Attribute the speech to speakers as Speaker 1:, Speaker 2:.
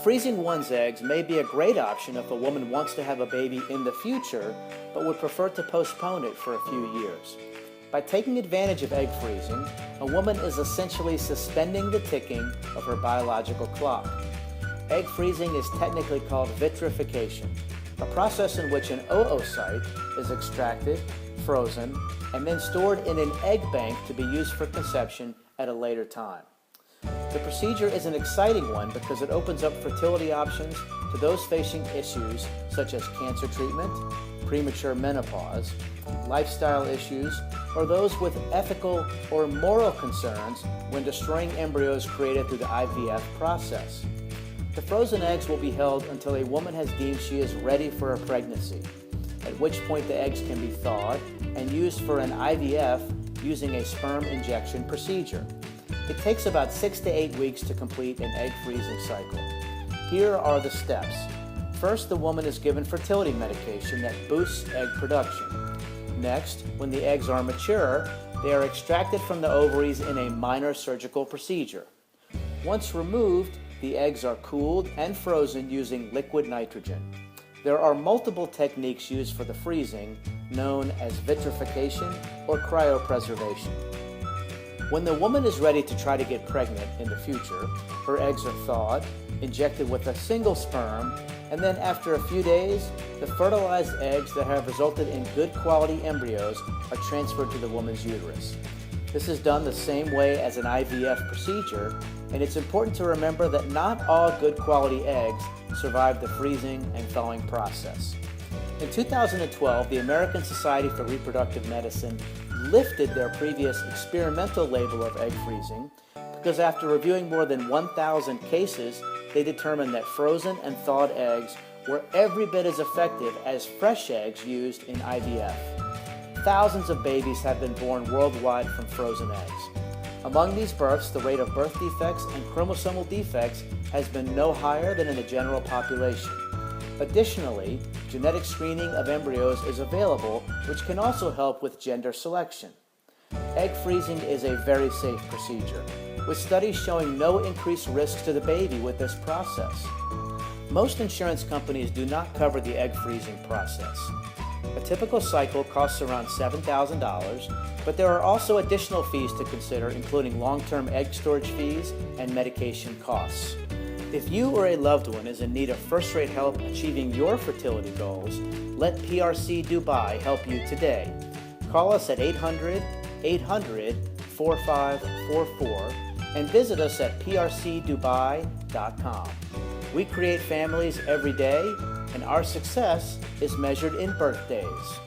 Speaker 1: Freezing one's eggs may be a great option if a woman wants to have a baby in the future, but would prefer to postpone it for a few years. By taking advantage of egg freezing, a woman is essentially suspending the ticking of her biological clock. Egg freezing is technically called vitrification, a process in which an oocyte is extracted, frozen, and then stored in an egg bank to be used for conception at a later time. The procedure is an exciting one because it opens up fertility options to those facing issues such as cancer treatment, premature menopause, lifestyle issues, or those with ethical or moral concerns when destroying embryos created through the IVF process. The frozen eggs will be held until a woman has deemed she is ready for a pregnancy, at which point the eggs can be thawed and used for an IVF using a sperm injection procedure. It takes about 6 to 8 weeks to complete an egg freezing cycle. Here are the steps. First, the woman is given fertility medication that boosts egg production. Next, when the eggs are mature, they are extracted from the ovaries in a minor surgical procedure. Once removed, the eggs are cooled and frozen using liquid nitrogen. There are multiple techniques used for the freezing, known as vitrification or cryopreservation. When the woman is ready to try to get pregnant in the future, her eggs are thawed, injected with a single sperm, and then after a few days, the fertilized eggs that have resulted in good quality embryos are transferred to the woman's uterus. This is done the same way as an IVF procedure, and it's important to remember that not all good quality eggs survive the freezing and thawing process. In 2012, the American Society for Reproductive Medicine lifted their previous experimental label of egg freezing because after reviewing more than 1,000 cases, they determined that frozen and thawed eggs were every bit as effective as fresh eggs used in IVF. Thousands of babies have been born worldwide from frozen eggs. Among these births, the rate of birth defects and chromosomal defects has been no higher than in the general population. Additionally, genetic screening of embryos is available, which can also help with gender selection. Egg freezing is a very safe procedure, with studies showing no increased risks to the baby with this process. Most insurance companies do not cover the egg freezing process. A typical cycle costs around $7,000, but there are also additional fees to consider, including long-term egg storage fees and medication costs. If you or a loved one is in need of first-rate help achieving your fertility goals, let PRC Dubai help you today. Call us at 800-800-4544 and visit us at prcdubai.com. We create families every day, and our success is measured in birthdays.